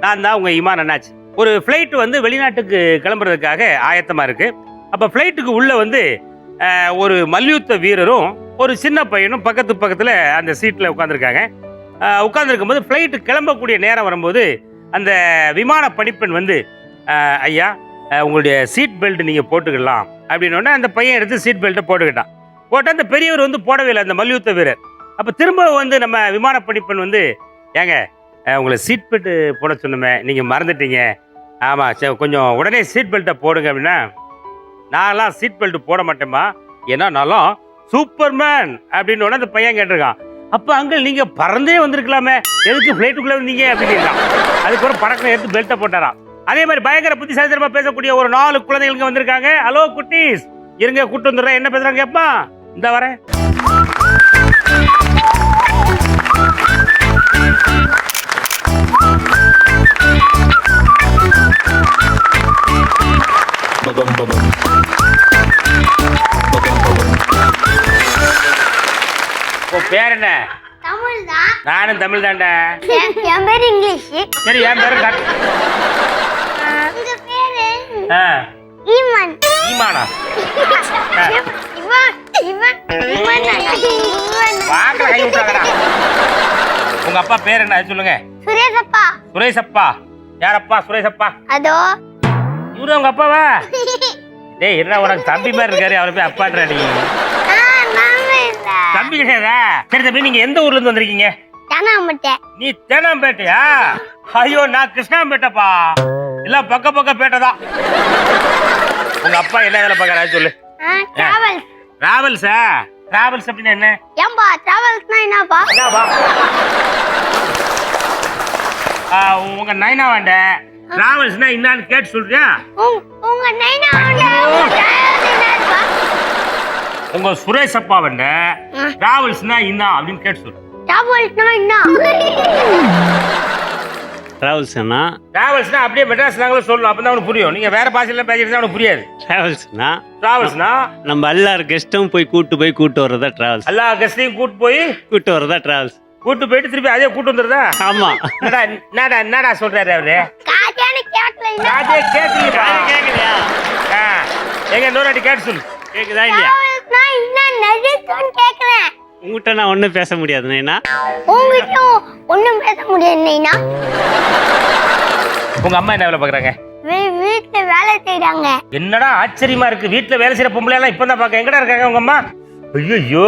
நான் தான் உங்க இமான் அண்ணாச்சி. ஒரு ஃப்ளைட் வந்து வெளிநாட்டுக்கு கிளம்புறதுக்காக ஆயத்தமா இருக்கு. அப்ப ஃப்ளைட்டுக்கு உள்ள வந்து ஒரு மல்யுத்த வீரரும் ஒரு சின்ன பையனும் பக்கத்துல அந்த சீட்ல உட்காந்துருக்காங்க. உட்காந்துருக்கும் போது ஃப்ளைட்டு கிளம்பக்கூடிய நேரம் வரும்போது அந்த விமான பணிப்பெண் வந்து ஐயா உங்களுடைய சீட் பெல்ட் நீங்க போட்டுக்கலாம் அப்படின்னு அந்த பையன் எடுத்து சீட் பெல்ட்டை போட்டுக்கிட்டான். போட்டு அந்த பெரியவர் வந்து போடவே இல்லை, அந்த மல்யுத்த வீரர். அப்போ திரும்ப வந்து நம்ம விமான பணிப்பெண் வந்து ஏங்க உங்களை சீட் பெல்ட் போட சொன்னோமே நீங்கள் மறந்துட்டீங்க. ஆமாம் சரி கொஞ்சம் உடனே சீட் பெல்ட்டை போடுங்க அப்படின்னா, நான்லாம் சீட் பெல்ட் போட மாட்டேம்மா, ஏன்னா நான்லாம் சூப்பர்மேன் அப்படின்னு அந்த பையன் கேட்டிருக்கான். அப்போ அங்கிள் நீங்கள் பறந்தே வந்திருக்கலாமே, எதுக்கு ஃப்ளைட்டுக்குள்ளே வந்தீங்க அப்படின்னு. அதுக்கப்புறம் பறக்க எடுத்து பெல்ட்டை போட்டாராம். அதே மாதிரி பயங்கர புத்திசாலித்தனமாக பேசக்கூடிய ஒரு 4 குழந்தைகளுக்கு வந்திருக்காங்க. ஹலோ குட்டீஸ், இருங்க கூட்டு வந்துடுறேன், என்ன பேசுகிறாங்க கேட்பா, இந்த வரேன். பேர் என்ன? நானும் தமிழ் தான்டா. என் பேர் இங்கிலீஷ். சரி என் பேரு ஈமான். ஈமானா? உங்க அப்பா பேர் என்ன சொல்லுங்க? சுரேஷப்பா. சுரேஷப்பா? யாரப்பா சுரேஷப்பா? அதோ இவரு உங்க அப்பாவா? டேய் என்ன உனக்கு தம்பி மாதிரி இருக்காரு, அவரை போய் அப்பான்றா நீ? தம்பி கிடையாதா? சரி தம்பி, நீங்க எந்த ஊர்ல இருந்து வந்திருக்கீங்க? தேனாம்பேட்டை. நீ தேனாம்பேட்டையா? ஐயோ நான் கிருஷ்ணாம்பேட்டைப்பா. எல்லாம் பக்க பேட்டை தான். உங்க அப்பா என்ன வேலை பார்க்கறாரு சொல்லு? டிராவல்ஸ். டிராவல்ஸா? டிராவல்ஸ் அப்படின்னா என்ன? ஏம்பா டிராவல்ஸ்னா என்னப்பா? உங்க நைனாவாண்ட டிராவல்ஸ்னா என்னன்னு கேட்டு சொல்றியா? உங்க நைனாவாண்ட டிராவல்ஸ்னா உங்க சுரேஷ் அப்பா வண்ட டிராவல்ஸ்னா என்ன அப்படின்னு கேட்டு சொல்லு. டிராவல்ஸ்னா என்ன? டிராவல்ஸ்னா அப்படியே மெட்ராஸ் லாங்குவேஜ் சொல்லணும், அப்பதான் அவனுக்கு புரியும். நீங்க வேற பாஷையில பேசிட்டு அவனுக்கு புரியாது. டிராவல்ஸ்னா நம்ம எல்லாரும் கெஸ்ட்டும் போய் கூட்டு வரதா டிராவல்ஸ். எல்லா கெஸ்டையும் கூட்டு வரதா டிராவல்ஸ். கூட்டு போயிட்டு திருப்பி அதே கூட்டு வந்துருதா? ஆமா. என்னடா சொல்றாரு அவரு? காதே கேட்கலையா? எங்க இன்னொரு கேட்டு சொல்லு. கேக்குதா இல்லையா? உங்ககிட்ட நான் ஒண்ணும் பேச முடியாது நைனா. உங்ககிட்ட ஒண்ணும் பேச முடியாது நைனா. உங்க அம்மா என்ன வேலை பாக்குறாங்க? வீட்டுல வேலை செய்றாங்க. என்னடா ஆச்சரியமா இருக்கு, வீட்டுல வேலை செய்யற பொம்பளை எல்லாம் இப்பதான் பாக்க. எங்கடா இருக்காங்க உங்க அம்மா? ஐயோ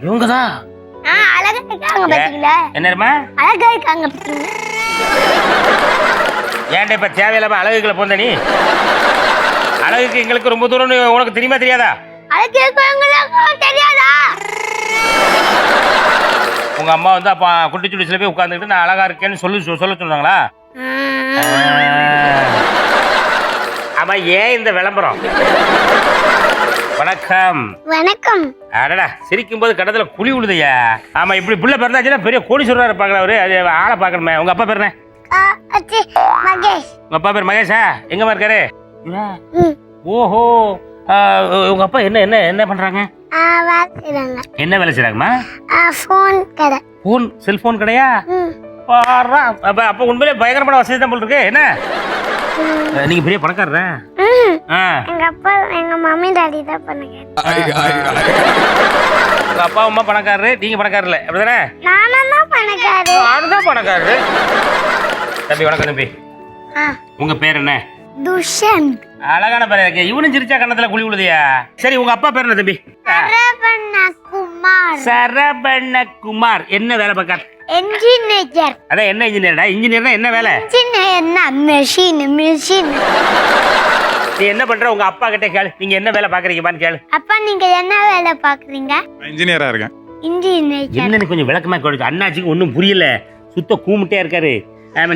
இவங்கதான் அழகா இருக்காங்க பாத்தீங்களா? என்னமா அழகா இருக்காங்க பாத்தீங்களா? ஏன்டா இப்ப தேவையில்லாம அழகுகளை போந்த நீ? அழகுக்கு எங்களுக்கு ரொம்ப தூரம் உனக்கு தெரியுமா தெரியாதா? அழகு இருக்கவங்களுக்கு தெரியாதா? உங்க அம்மா வந்து அப்ப குட்டிச்சுடிச்சுல போய் உட்கார்ந்துக்கிட்டு நான் அழகா இருக்கேன்னு சொல்ல சொன்னாங்களா? ஆமா, ஏன் இந்த விளம்பரம்? வணக்கம். வணக்கம். அடடா சிரிக்கும் போது கடத்துல குழி விழுதையா? ஆமா, இப்படி புள்ள பிறந்தாச்சுன்னா பெரிய கோடீஸ்வரரா இருப்பாங்களா அவரு? அது ஆளை பாக்கணுமே. உங்க அப்பா பேர் என்ன? மகேஷ். உங்க அப்பா பேர் மகேஷா? எங்கம்மா இருக்காரு? ஓஹோ, உங்க அப்பா என்ன என்ன என்ன பண்றாங்க? என்ன வேலை செய்றாங்கம்மா? போன் கடை. போன் செல்போன் கடையா? அப்ப உண்மையிலே பயங்கரமான வசதி தான் போல இருக்கு. என்ன நீங்க பெரிய பணக்காரரா? எங்க அப்பா எங்க மம்மி டாடி தான் பணக்காரர். உங்க அப்பா அம்மா பணக்காரரு, நீங்க பணக்காரர் இல்ல அப்படிதானே? நானும் தான் பணக்காரரு. நானும் தான் பணக்காரரு. தம்பி வணக்கம் தம்பி. உங்க பேர் என்ன? துஷந்த். அழகான பேர் இருக்கு. இவனும் சிரிச்சா கண்ணத்துல குழி விழுதியா? சரி உங்க அப்பா பேர் என்ன தம்பி? சரவணகுமார். என்ன வேலை பார்க்கார்? இன்ஜினியர். அதான் என்ன இன்ஜினியர்டா? இன்ஜினியர்னா என்ன வேலை? இன்ஜினியர்னா மெஷின். நீ என்ன பண்ற? உங்க அப்பா கிட்ட கேளு, நீங்க என்ன வேலை பாக்குறீங்கன்னு கேளு. அப்பா நீங்க என்ன வேலை பாக்குறீங்க? இன்ஜினியரா இருக்கேன். இன்ஜினியர். என்னன்னு கொஞ்சம் விளக்கமா கொடுங்க. அண்ணாச்சிக்கு ஒண்ணும் புரியல, சுத்த கூமுட்டே இருக்காரு.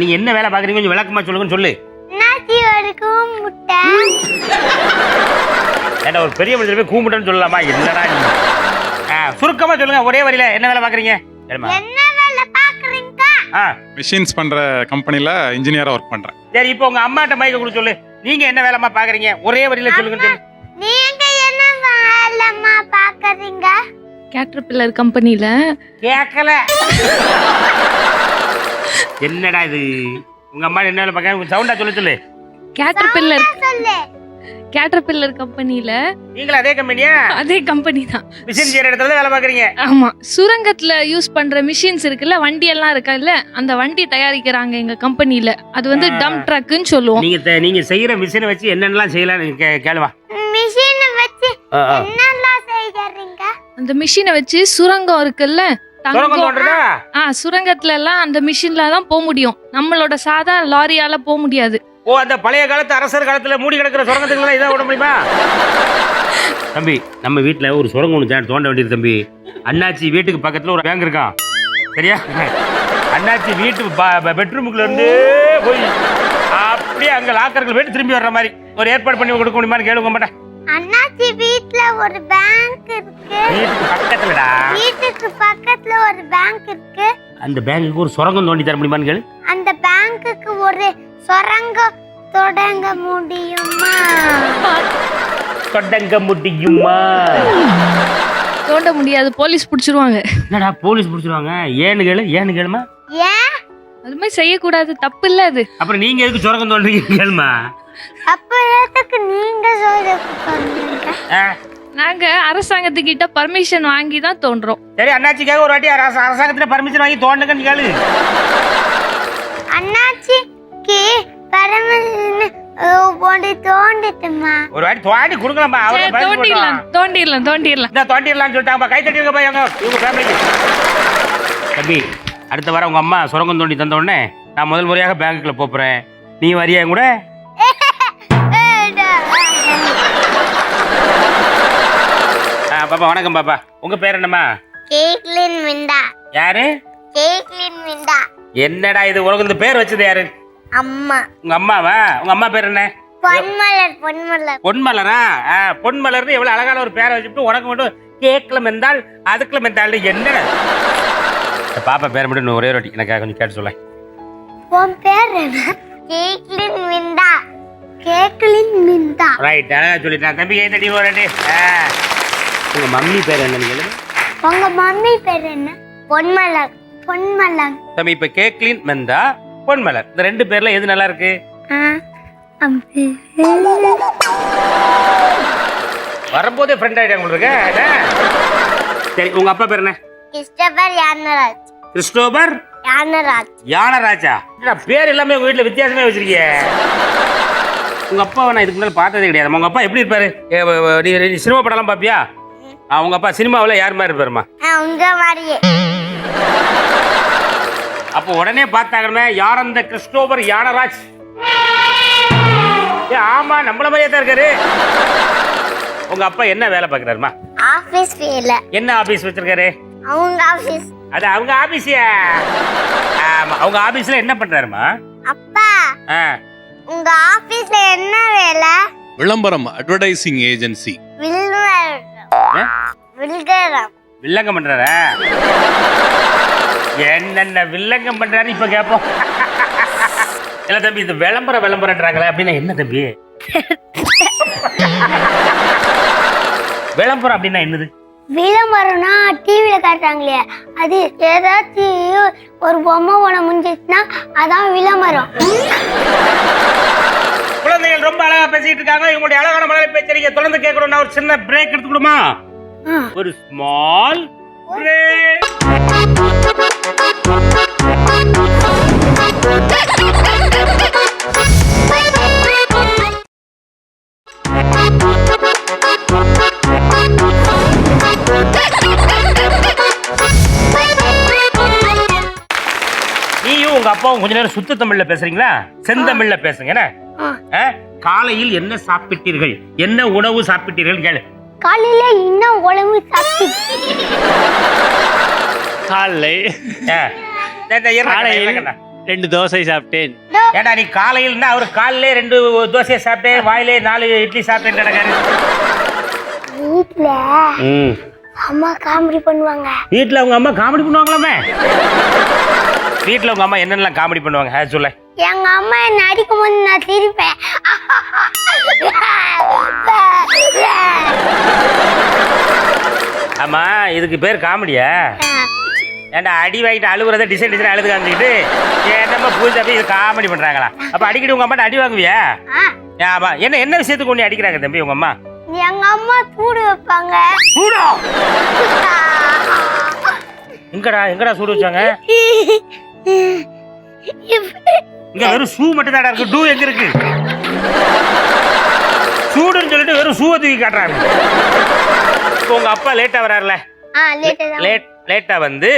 நீங்க என்ன வேலை பாக்குறீங்க கொஞ்சம் விளக்கமா சொல்லுங்கன்னு சொல்லு. அண்ணாச்சி ஒரு கூமுட்டை. ஏன்னா ஒரு பெரிய மனிதர் போய் கூமுட்டன்னு சொல்லலாமா? என்னடா நீ? சுருக்கமா சொல்லுங்க, ஒரே வரியில என்ன வேலை பாக்குறீங்க? என்ன வேலை பாக்குறீங்க? மிஷின்ஸ் பண்ற கம்பெனில இன்ஜினியரா ஒர்க் பண்றேன். சரி இப்போ உங்க அம்மாட்ட மைக்க கொடுத்து சொல்லு, நீங்க என்ன வேலைமா பாக்குறீங்க? ஒரே வரியில சொல்லுங்கன்னு சொல்லு. நீங்க என்ன வேலைமா பாக்குறீங்க? கேட்டர்பில்லர் கம்பெனில. கேட்கல. என்னடா இது? உங்க அம்மா என்ன வேலை பார்க்க சவுண்டா சொல்லு. கேட்டர்பில்லர் கம்பெனில. நீங்களும் அதே கம்பெனியா? அதே கம்பெனி தான். மிஷின் செய்யற இடத்துல தான் வேலை பாக்குறீங்க? ஆமா. சுரங்கத்துல யூஸ் பண்ற மிஷின்ஸ் இருக்குல்ல, வண்டி எல்லாம் இருக்குல்ல, அந்த வண்டி தயாரிக்கிறாங்க எங்க கம்பெனில. அது வந்து டம்ப் ட்ரக்னு சொல்லுவோம். நீங்க செய்யற மிஷினை வச்சு என்னென்னலாம் செய்யலாம் கேளுவா. மிஷினை வச்சு என்னெல்லாம் செய்யறீங்க? அந்த மிஷினை வச்சு சுரங்கம் இருக்குல்ல, சுரங்கத்துல எல்லாம் அந்த மிஷின்ல தான் போக முடியும். நம்மளோட சாதா லாரியால போக முடியாது. ஓ, அந்த பழைய காலத்து அரசர் காலத்துல மூடி கிடக்கிற சுரங்கத்துக்கு இதை விட முடியுமா? தம்பி, நம்ம வீட்டுல ஒரு சுரங்கம் ஒன்று தோண்ட வேண்டியது தம்பி. அண்ணாச்சி வீட்டுக்கு பக்கத்துல ஒரு பேங்க் இருக்கான், சரியா? அண்ணாச்சி வீட்டு பெட்ரூமுக்குள்ள இருந்து போய் அப்படியே அங்க லாக்கர்கள் போயிட்டு திரும்பி வர்ற மாதிரி ஒரு ஏற்பாடு பண்ணி கொடுக்க முடியுமான்னு கேளுங்க மாட்டேன். அண்ணாச்சி வீட்ல ஒரு பேங்க் இருக்கு. வீட்டுக்கு பக்கத்துலடா. வீட்டுக்கு பக்கத்துல ஒரு பேங்க் இருக்கு. அந்த பேங்க்குக்கு ஒரு சுரங்கம் தோண்டி தர முடியுமான்னு கேளு. அந்த பேங்க்குக்கு ஒரு சுரங்கம் தொடங்க முடியுமா? தொடங்க முடியுமா? தோண்ட முடியாது, போலீஸ் பிடிச்சிருவாங்க. என்னடா போலீஸ் பிடிச்சிருவாங்க? ஏன்னு கேளுமா. ஏன் அது மாதிரி செய்யக்கூடாது, தப்பு இல்ல அது. அப்புறம் நீங்க எதுக்கு சுரங்கம் தோன்றீங்க கேளுமா. அப்ப எதுக்கு நீங்க சொல்றீங்க? நாங்க அரசாங்கத்துக்கிட்ட பர்மிஷன் வாங்கி தான் தோன்றோம். சரி, அண்ணாச்சிக்காக ஒரு வாட்டி அரசாங்கத்துல பர்மிஷன் வாங்கி தோண்டுங்கன்னு கேளு. அண்ணாச்சிக்கு பர்மிஷன் தோண்டிட்டுமா? ஒரு வாட்டி தோண்டி கொடுக்கலாமா? தோண்டிடலாம் சொல்லிட்டாங்க. கை தட்டி இவங்க ஃபேமிலிக்கு. தம்பி, அடுத்த வாரம் உங்க அம்மா சுரங்கம் தோண்டி தந்த உடனே நான் முதல் முறையாக பேங்க்குள்ள போறேன். நீ வரியா கூட? பாப்பா வணக்கம். பாப்பா உங்க பேர் என்னம்மா? கேக்லின் மிண்டா. யாரு? கேக்லின் மிண்டா. என்னடா இது, உனக்கு இந்த பேர் வச்சது யாரு? அம்மா. உங்க அம்மாவா? உங்க அம்மா பேர் என்ன? பொன்மலர். பொன்மலரா? பொன்மலர்னு எவ்வளவு அழகான ஒரு பேரை வச்சுட்டு உனக்கு மட்டும் கேக்ல மெந்தாள் அதுக்குள்ள மெந்தாள். என்னடா பாப்பா பேர் மட்டும் ஒரே வாட்டி எனக்கு கொஞ்சம் கேட்டு சொல்ல. உன் பேர் என்ன? கேக்லின் மிண்டா. கேக்லின் மிண்டா. ரைட், அழகா சொல்லிட்டான் தம்பி. கை தட்டி ஒரு வாட்டி. உங்க மம்மி பேர் என்னன்னு கேளு. உங்க மம்மி பேர் என்ன? பொன்மலர். பொன்மலர். தம்பி, இப்ப கேக்லின் மெந்தா பொன்மலர், இந்த ரெண்டு பேர்ல எது நல்லா இருக்கு? வரும்போதே ஃப்ரெண்ட் ஆயிட்டாங்க உங்களுக்கு. சரி, உங்க அப்பா பேர் என்ன? கிறிஸ்டோபர் யானராஜ். கிறிஸ்டோபர் யானராஜா? பேர் எல்லாமே உங்க வீட்டுல வித்தியாசமே வச்சிருக்கீங்க. உங்க அப்பாவை நான் இதுக்கு முன்னாடி பார்த்ததே கிடையாது. உங்க அப்பா எப்படி இருப்பாரு? நீ சினிமா படம்லாம் பாப்பியா? உங்க அப்பா சினிமாவில் யார் மாதிரி இருப்பாருமா? உங்க மாதிரியே. அப்போ உடனே பார்த்தாங்கன்னா யார் அந்த கிறிஸ்டோபர் யானராஜ்? ஆமா, நம்மள மாதிரியே தான் இருக்காரு. உங்க அப்பா என்ன வேலை பார்க்கறாருமா? ஆபீஸ் வேலை. என்ன ஆபீஸ் வச்சிருக்காரு? அவங்க ஆபீஸ். அது அவங்க ஆபீஸியா? அவங்க ஆபீஸ்ல என்ன பண்றாருமா? அப்பா, உங்க ஆபீஸ்ல என்ன வேலை? விளம்பரம், அட்வர்டைசிங் ஏஜென்சி. வில்லங்கம் பண்றாரா? என்னென்ன வில்லங்கம் பண்றாரு இப்ப கேப்போம். இல்ல தம்பி, இது விளம்பரம்ன்றாங்களே அப்படின்னா என்ன தம்பி? விளம்பரம் அப்படின்னா என்னது? விளம்பரம்னா டிவில காட்டுறாங்களே, அது ஏதாச்சும் ஒரு பொம்மை ஒண்ணு முடிஞ்சிச்சுன்னா அதான் விளம்பரம். குழந்தைகள் ரொம்ப அழகா பேசிட்டு இருக்காங்க. இவங்களுடைய அழகான மழை பேச்சை நீங்க தொடர்ந்து கேட்கணும். நான் ஒரு சின்ன பிரேக் எடுத்துக்கணுமா? ஒரு ஸ்மால் பிரேக். நீயும் உங்க அப்பாவும் கொஞ்ச நேரம் சுத்த தமிழ்ல பேசுறீங்களா? செந்தமிழ்ல பேசுங்க. என்ன காலையில் என்ன சாப்பிட்டீர்கள்? என்ன உணவு சாப்பிட்டீர்கள் கேளு. காலையில என்ன உணவு சாப்பிட்டீங்க? காலையில் 2 தோசை சாப்பிட்டேன். ஏடா நீ காலையில்னா அவர் காலையிலே 2 தோசை சாப்பிட்டேன், வாயிலே 4 இட்லி சாப்பிட்டேன். வீட்ல அம்மா காமெடி பண்ணுவாங்க. வீட்ல உங்க அம்மா காமெடி பண்ணுவாங்களாமே? வீட்ல உங்க அம்மா என்னென்னலாம் காமெடி பண்ணுவாங்க சொல்ல. எங்க அம்மா என்ன அடிக்கும் போது நான் சிரிப்பேன். ஆமா, இதுக்கு பேர் காமெடியா? ஏன்டா அடி வாங்கிட்டு அழுகுறத டிசைன் அழுது காமிச்சிக்கிட்டு என்னம்மா பூஜை போய் இது காமெடி பண்றாங்களா? அப்ப அடிக்கடி உங்க அம்மா அடி வாங்குவியா? ஆமா. என்ன விஷயத்துக்கு ஒண்ணு அடிக்கிறாங்க தம்பி உங்க அம்மா? எங்க அம்மா சூடு வைப்பாங்க. சூடா? எங்கடா சூடு வச்சாங்க? இங்க வெறும் ஷூ மட்டும் தான் இருக்கு. டூ எங்க இருக்கு? சூடுன்னு சொல்லிட்டு வெறும் ஷூவை தூக்கி காட்டுறாங்க. உங்க அப்பா லேட்டா வராருல? லேட்டா வந்து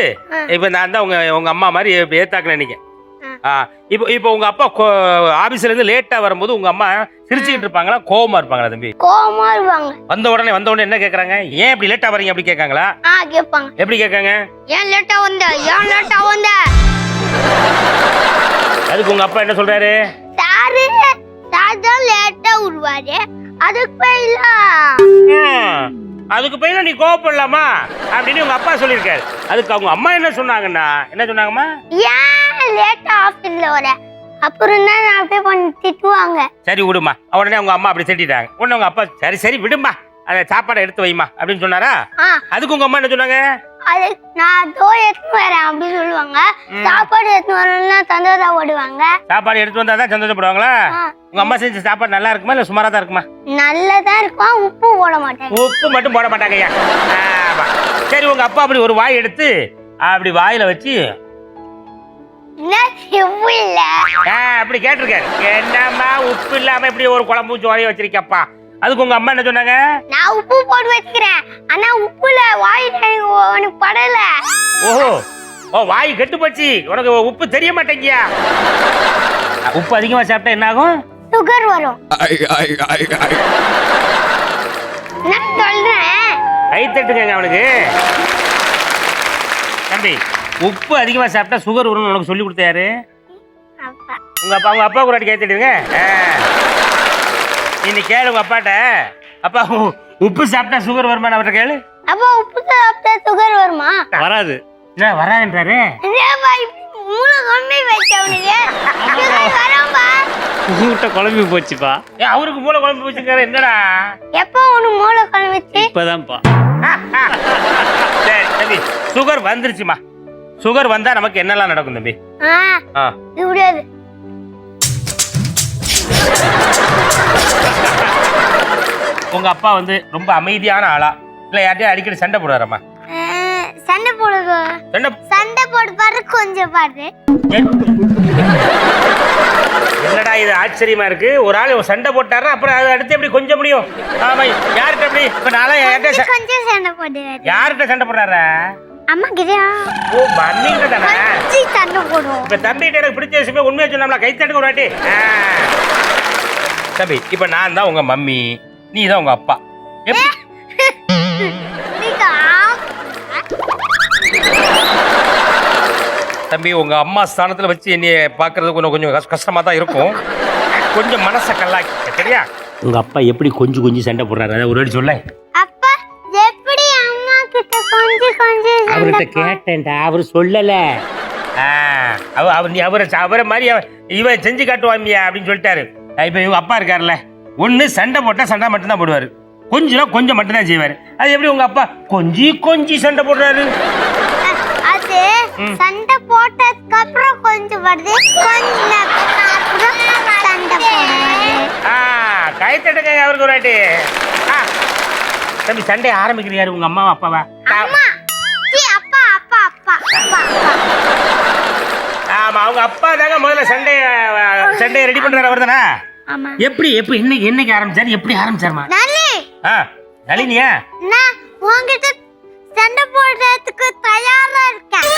இப்ப நான் தான் உங்க அம்மா மாதிரி ஏத்தாக்கல நீங்க. இப்போ உங்க அப்பா ஆபீஸ்ல இருந்து லேட்டா வரும்போது உங்க அம்மா சிரிச்சுக்கிட்டு இருப்பாங்களா கோவமா இருப்பாங்களா தம்பி? கோவமா இருப்பாங்க. வந்த உடனே என்ன கேக்குறாங்க? ஏன் இப்படி லேட்டா வரீங்க அப்படி கேட்காங்களா? கேட்பாங்க. எப்படி கேட்காங்க? ஏன் லேட்டா வந்த? அதுக்கு உங்க அப்பா என்ன சொல்றாரு? சார் தான் லேட்டா வருவாரு. அதுக்கு போய் நீ கோவப்படலாமா அப்படின்னு உங்க அப்பா சொல்லியிருக்காரு. அதுக்கு அவங்க அம்மா என்ன சொன்னாங்கம்மா? ஏன் லேட்டா ஆபீஸ்ல வர? அப்புறம் தான் நான் போய் பண்ணி திட்டுவாங்க. சரி விடுமா. உடனே உங்க அம்மா அப்படி திட்டாங்க. உடனே உங்க அப்பா சரி விடுமா, அத சாப்பாடை எடுத்து வைமா அப்படின்னு சொன்னாரா? அதுக்கு உங்க அம்மா என்ன சொன்னாங்க? அது நான் எடுத்து வரேன் அப்படி சொல்லுவாங்க. சாப்பாடு எடுத்து வரணும்னா சந்தோஷப்படுவாங்க. சாப்பாடு எடுத்து வந்தா தான் சந்தோஷப்படுவாங்களா? உங்க அம்மா செஞ்ச சாப்பாடு நல்லா இருக்குமா இல்ல சுமாரா தான் இருக்குமா? நல்லதா இருக்கும். உப்பு போட மாட்டாங்க. உப்பு மட்டும் போட மாட்டாங்கய்யா. சரி உங்க அப்பா அப்படி ஒரு வாய் எடுத்து அப்படி வாயில வச்சு அப்படி கேட்டிருக்காரு, என்னம்மா உப்பு இல்லாம இப்படி ஒரு குழம்பு சோறைய வச்சிருக்கப்பா. அதுக்கு உங்க அம்மா என்ன சொன்னாங்க? நான் உப்பு போட்டு வச்சுக்கிறேன், ஆனா உப்புல வாய் உனக்கு படல. ஓ வாய் கெட்டு போச்சு, உனக்கு உப்பு தெரிய மாட்டேங்கியா? உப்பு அதிகமா சாப்பிட்டா என்ன ஆகும்? சுகர் வரும். நான் சொல்றேன், கை தட்டுங்க அவனுக்கு. தம்பி உப்பு அதிகமா சாப்பிட்டா சுகர் வரும்னு உனக்கு சொல்லி கொடுத்தாரு உங்க அப்பா கூட கை தட்டுங்க. இன்னைக்கு கேளு உங்க அப்பாட்ட, அப்பா உப்பு சாப்பிட்டா சுகர் வருமா அவர்கிட்ட கேளு. அப்பா உப்பு சாப்பிட்டா சுகர் வருமா? வராது. என்ன வராதுன்றாரு? குழம்பு போச்சுப்பா. அவருக்கு மூளை குழம்பு போச்சுக்காரு. என்னடா எப்ப உனக்கு மூளை குழம்பு? இப்பதான்ப்பா. சரி தம்பி, சுகர் வந்துருச்சுமா. சுகர் வந்தா நமக்கு என்னெல்லாம் நடக்கும் தம்பி? முடியாது. உங்க அப்பா வந்து ரொம்ப அமைதியான ஆளா இல்ல யார்ட்டையும் அடிக்கடி சண்டை போடுறாரம்மா? சண்டை போடு பாரு, கொஞ்சம் பாரு. என்னடா இது ஆச்சரியமா இருக்கு. ஒரு ஆள் சண்டை போட்டாரு, அப்புறம் அது அடுத்து எப்படி கொஞ்சம் முடியும்? ஆமா, யார்கிட்ட அப்படி இப்ப நாளை கொஞ்சம் சண்டை போடுவாரு. யார்கிட்ட சண்டை போடுறாரா? அம்மா கிட்டயா? ஓ மம்மிங்க தானே சண்டை போடுவோம். இப்ப தம்பிகிட்ட எனக்கு பிடிச்ச விஷயமே உண்மையா சொன்னோம்ல, கை தட்டுங்க ஒரு வாட்டி. தம்பி இப்ப நான் தான் உங்க மம்மி, நீ தான் உங்க அப்பா. தம்பி உங்க அம்மா ஸ்தானத்துல வச்சு என்னைய பாக்குறதுக்கு கொஞ்சம் கஷ்டமா தான் இருக்கும். கொஞ்சம் மனசை கல்லாக்கி சரியா? உங்க அப்பா எப்படி கொஞ்சம் சண்டை போடுறாரு அதை ஒரு வாட்டி சொல்ல. அப்பா எப்படி அம்மா கிட்ட கொஞ்சம் அவர்கிட்ட கேட்டேன்டா, அவர் சொல்லல. அவரை மாதிரி இவன் செஞ்சு காட்டுவாமியா அப்படின்னு சொல்லிட்டாரு. இப்ப இவங்க அப்பா இருக்காருல்ல, ஒண்ணு சண்டை போட்டா சண்டை மட்டும் தான் போடுவாரு, கொஞ்சம் மட்டும் தான் செய்வாரு. அது எப்படி உங்க அப்பா கொஞ்சம் சண்டை போடுறாரு? அது சண்டை போட்டதுக்கு அப்புறம் கொஞ்சம் வருது, கொஞ்சம் சண்டை போடுறாரு. கை தட்டுங்க அவருக்கு ஒரு வாட்டி. தம்பி சண்டை ஆரம்பிக்கிறாரு உங்க அம்மாவா அப்பாவா? ஆமா அவங்க அப்பா தாங்க முதல்ல சண்டையை ரெடி பண்றாரு அவர் தானே? எப்படி என்னைக்கு ஆரம்பிச்சாரு, எப்படி ஆரம்பிச்சாருமா? நளினியா? நான் உன்கிட்ட சண்டை போடுறதுக்கு தயாரா இருக்கேன்.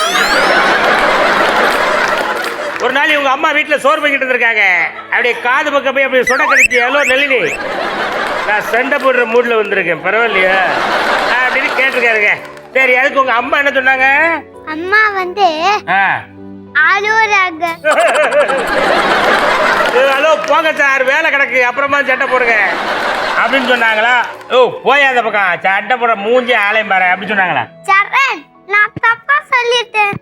ஒரு நாள் இவங்க அம்மா வீட்டுல சோறு பண்ணிட்டு இருந்திருக்காங்க. அப்படியே காது பக்கம் போய் அப்படியே சொட கடிச்சு, ஹலோ நளினி நான் சண்டை போடுற மூட்ல வந்திருக்கேன், பரவாயில்லையா அப்படின்னு கேட்டிருக்காருங்க. சரி அதுக்கு உங்க அம்மா என்ன சொன்னாங்க? அம்மா வந்து அழுவுறாங்க. ஹலோ போங்க சார், வேலை கிடக்கு, அப்புறமா சண்டை போடுங்க அப்படின்னு சொன்னாங்களா? ஓ போய் அந்த பக்கம் சண்டை போடுற மூஞ்சி ஆலயம் பாரு அப்படின்னு சொன்னாங்களா? சரண் நான் தப்பா சொல்லிட்டேன்,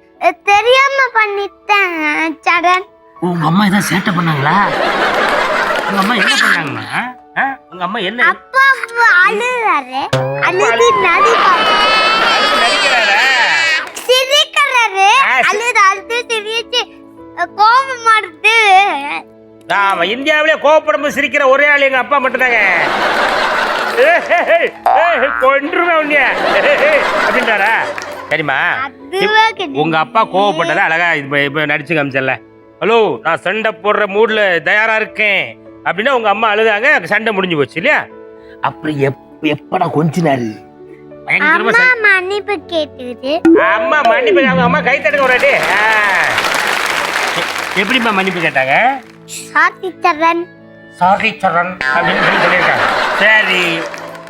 தெரியாம பண்ணிட்டேன் சரண். உங்க அம்மா ஏதாவது சேட்டை பண்ணாங்களா? உங்க அம்மா என்ன பண்ணாங்கம்மா? உங்க அம்மா என்ன? அப்பா அழுறாரு, அழுது நடிக்கிறாரு, சிரிக்கிறாரு. அழுது அழுது சிரிச்சு கோபம் மாறுது. ஆமா, இந்தியாவிலே கோவப்படும் சிரிக்கிற ஒரே ஆள் எங்க அப்பா மட்டும்தாங்க. கொன்றுவேன் உன்னைய அப்படின்றாரா? சரிம்மா, உங்க அப்பா கோவப்பட்டதா அழகா இப்ப நடிச்சு காமிச்சல. ஹலோ, நான் சண்டை போடுற மூட்ல தயாரா இருக்கேன் அப்படின்னா உங்க அம்மா அழுதாங்க, சண்டை முடிஞ்சு போச்சு இல்லையா? அப்புறம் எப்படா கொஞ்சினாரு? அம்மா மன்னிப்பு கேட்டுது. அம்மா மன்னிப்பு, அவங்க அம்மா கை தட்டுங்க ஒரு. எப்படிம்மா மன்னிப்பு கேட்டாங்க? சாரி சரண் அப்படின்னு சொல்லியிருக்காங்க. சரி,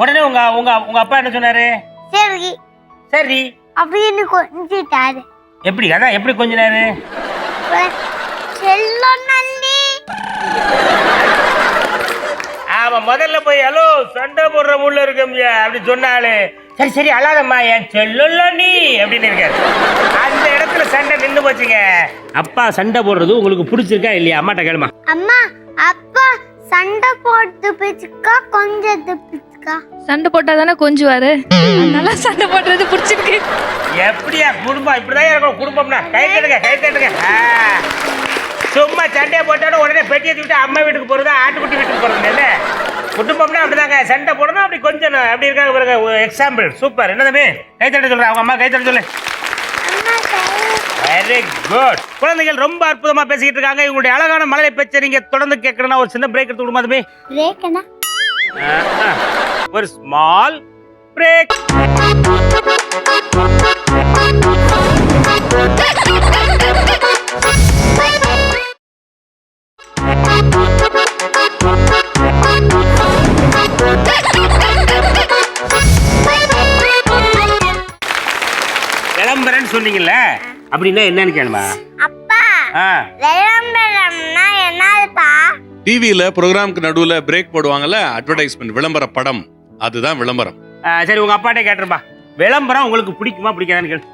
உடனே உங்க உங்க உங்க அப்பா என்ன சொன்னாரு? சரி சரி அப்படின்னு கொஞ்சிட்டாரு. எப்படி? அதான் எப்படி கொஞ்சினாரு? செல்லம் நல்லி. ஆமா, முதல்ல போய் ஹலோ சண்டை போடுற முள்ள இருக்கா அப்படி சொன்னாலே சரி சரி அழாதம்மா என் செல்லுள்ள நீ அப்படின்னு இருக்காரு. அந்த இடத்துல சண்டை நின்று போச்சுங்க. அப்பா சண்டை போடுறது உங்களுக்கு பிடிச்சிருக்கா இல்லையா? அம்மாட்ட கேளுமா. அம்மா, அப்பா சண்டை போட்டு பிச்சுக்கா கொஞ்சம் பிச்சுக்கா? சண்டை போட்டா தானே கொஞ்சுவாரு, நல்லா சண்டை போடுறது பிடிச்சிருக்கு. எப்படியா குடும்பம்? இப்படிதான் இருக்கும் குடும்பம்னா. கை தட்டுங்க, கை தட்டுங்க. சும்மா சண்டையை போட்டாலும் உடனே பெட்டியை விட்டு அம்மா வீட்டுக்கு போறது, ஆட்டுக்குட்டி வீட்டுக்கு போறது இல்ல. குடும்பம்னா அப்படிதாங்க, சண்டை போடணும், அப்படி கொஞ்சம் அப்படி இருக்காங்க பாருங்க. Example super. என்ன தம்பி கை தட்ட சொல்ற? அவங்க அம்மா கை தட்ட சொல்லு. Very good. குழந்தைகள் ரொம்ப அற்புதமா பேசிக்கிட்டு இருக்காங்க. இவங்களுடைய அழகான மழலை பேச்சை நீங்க தொடர்ந்து கேட்கணும்னா ஒரு சின்ன பிரேக் எடுத்து கொடுமா தம்பி? பிரேக்னா ஒரு ஸ்மால் பிரேக். விளம்பரம் சொன்னீங்கல்ல, அப்படின்னா என்னன்னு கேளுமா. அப்பா, விளம்பரம்னா என்னதுப்பா? டிவியில ப்ரோக்ராம்க்கு நடுவுல பிரேக் போடுவாங்கல்ல, அட்வர்டைஸ்மெண்ட், விளம்பர படம், அதுதான் விளம்பரம். சரி, உங்க அப்பாட்டே கேட்டுருப்பா, விளம்பரம் உங்களுக்கு பிடிக்குமா பிடிக்காதான்னு கேளு.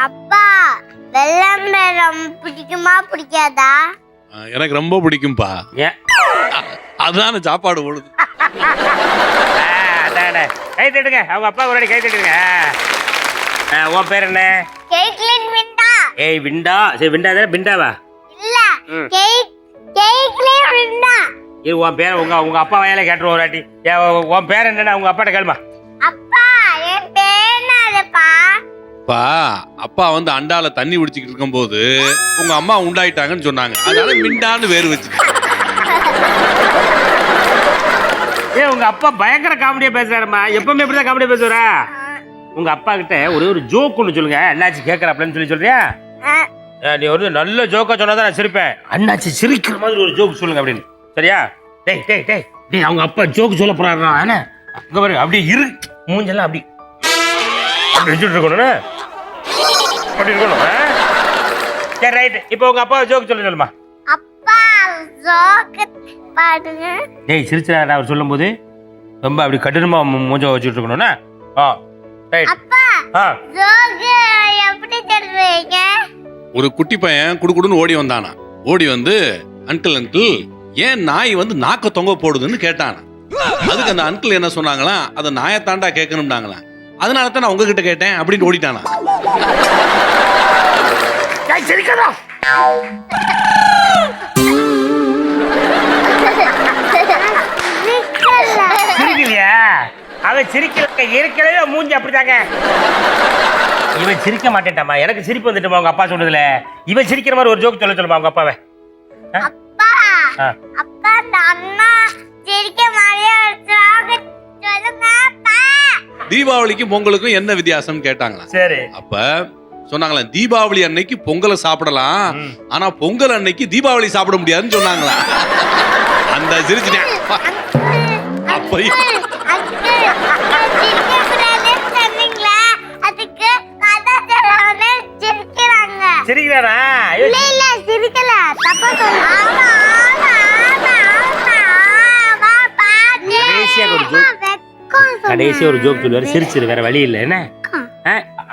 அப்பா, விளம்பரம் பிடிக்குமா பிடிக்காதா? எனக்கு ரொம்ப பிடிக்கும்பா. ஏன்? அதுதான சாப்பாடு ஓடுது. கை தட்டுங்க, அவங்க அப்பா ஒரு கை தட்டுங்க. உன் பேர் என்ன? கேக்லின் விண்டா. ஏய் விண்டா. சரி, விண்டா தானே? பிண்டாவா? இல்ல, கேக்லின் விண்டா. இது உன் பேர் உங்க அப்பா வாயால கேட்டுருவோம் ஒரு வாட்டி. உன் பேர் என்னன்னா உங்க அப்பாட்ட கேளுமா. அப்பா, என் பேர் என்னதுப்பா? பா, அப்பா வந்து அண்டால தண்ணி குடிச்சிட்டு இருக்கும்போது உங்க அம்மா உண்டாயிட்டாங்கன்னு சொன்னாங்க, அதனால மிண்டான்னு வேறு வச்சுட்டு. ஏ, உங்க அப்பா பயங்கர காமெடியா பேசுறாருமா. எப்பவுமே இப்படிதான் காமெடியா பேசுறா. உங்க அப்பா கிட்ட ஒரு ஜோக் ஒன்று சொல்லுங்க, அண்ணாச்சி கேட்கறாப்லன்னு சொல்றியா? நீ ஒரு நல்ல ஜோக்கா சொன்னாதான் நான் சிரிப்பேன். அண்ணாச்சி சிரிக்கிற மாதிரி ஒரு ஜோக் சொல்லுங்க அப்படின்னு. சரியா? டேய் டேய் டேய் டேய், அவங்க அப்பா ஜோக் சொல்ல போறாருனா என்ன? அங்க பாரு, அப்படியே இரு மூஞ்செல்லாம் அப்படி வச்சுட்டு இருக்கணும். அப்படி இருக்கணும். சரி, ரைட். இப்போ உங்க அப்பா ஜோக் சொல்லுமா. அப்பா, ஜோக் பாடுங்க. டேய், சிரிச்சாரா அவர் சொல்லும் போது? ரொம்ப அப்படி கடினமா மூஞ்ச வச்சுட்டு இருக்கணும்னா. அப்பா, ஜோக் எப்படி சொல்றீங்க? ஒரு குட்டி பையன் குடுகுடுன்னு ஓடி வந்தானா. ஓடி வந்து, அங்கிள் அங்கிள், ஏன் நாய் வந்து நாக்க தொங்க போடுதுன்னு கேட்டானா. அதுக்கு அந்த அங்கிள் என்ன சொன்னாங்களா, அதை நாயத்தாண்டா கேட்கணும்னாங்களா, அதனால தான் நான் உங்ககிட்ட கேட்டேன் அப்படின்னு ஓடிட்டானா. சிரிக்கலையா? அவன் சிரிக்கல, இருக்கவே மூஞ்சி அப்படித்தாங்க. இவன் சிரிக்க மாட்டேன்டாமா. எனக்கு சிரிப்பு வந்துட்டுமா உங்க அப்பா சொன்னதுல. இவன் சிரிக்கிற மாதிரி ஒரு ஜோக் சொல்லுமா உங்க அப்பாவை. அப்பா, அப்பா, அந்த அண்ணா சிரிக்க மாதிரியே சொல்லுங்க. தீபாவளிக்கும் பொங்கலுக்கும் என்ன வித்தியாசம் கேட்டாங்களா. சரி, அப்ப சொன்னாங்களா, தீபாவளி அன்னைக்கு பொங்கலை சாப்பிடலாம், ஆனா பொங்கல் அன்னைக்கு தீபாவளி சாப்பிட முடியாதுன்னு சொன்னாங்களா. அந்த சிரிச்சுட்டேன். சிரிக்கிறாரா? இல்ல இல்ல, சிரிக்கல, தப்பா சொல்ல. கடைசியா ஒரு ஜோக் சொல்லுவாரு, சிரிச்சிரு, வேற வழி இல்ல. என்ன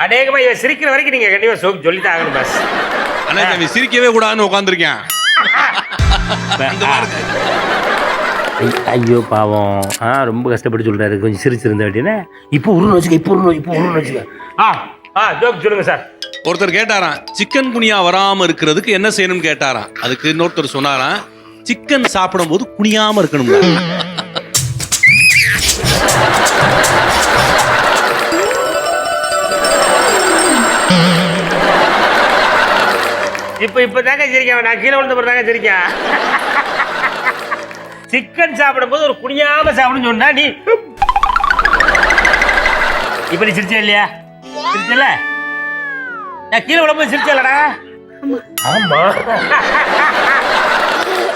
அநேகமா இவன் சிரிக்கிற வரைக்கும் நீங்க கண்டிப்பா ஜோக் சொல்லிதான் ஆகணும். பஸ் ஆனா இவன் சிரிக்கவே கூடாதுன்னு உட்காந்துருக்கேன். ஐயோ பாவம், ரொம்ப கஷ்டப்பட்டு சொல்றாரு. கொஞ்சம் சிரிச்சிருந்த அப்படின்னா இப்போ உருன்னு வச்சுக்க, இப்போ உருன்னு வச்சுக்க. ஜோக் சொல்லுங்க சார். ஒருத்தர் கேட்டாராம் சிக்கன் குனியா வராம இருக்கிறதுக்கு என்ன செய்யணும்னு கேட்டாராம். அதுக்கு இன்னொருத்தர் சொன்னாராம் சிக்கன் சாப்பிடும் போது குனியாம இருக்கணும். இப்ப தாங்க சிரிக்க, நான் கீழே விழுந்த தாங்க சிரிக்கேன். சிக்கன் சாப்பிடும் போது ஒரு குனியாம சாப்பிடுன்னு சொன்னா நீ இப்ப நீ சிரிச்சே இல்லையா? சிரிச்சல? நான் கீழே விழும்போது சிரிச்சலடா. ஆமா.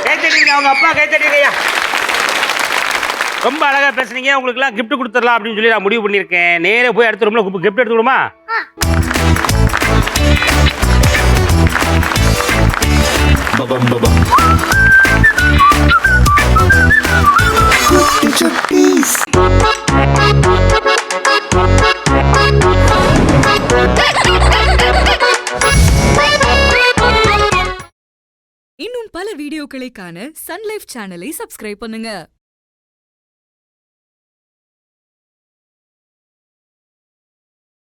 கைத்தட்டிங்க, அவங்க அப்பா கைத்தட்டிங்கய்யா. ரொம்ப அழகா பேசுனீங்க. உங்களுக்கு எல்லாம் கிஃப்ட் கொடுத்துடலாம் அப்படின்னு சொல்லி நான் முடிவு பண்ணிருக்கேன். நேரே போய் அடுத்த ரூம்ல கிஃப்ட் எடுத்துக்கணுமா? இன்னும் பல வீடியோக்களை காண சன் லைஃப் சேனலை சப்ஸ்கிரைப் பண்ணுங்க.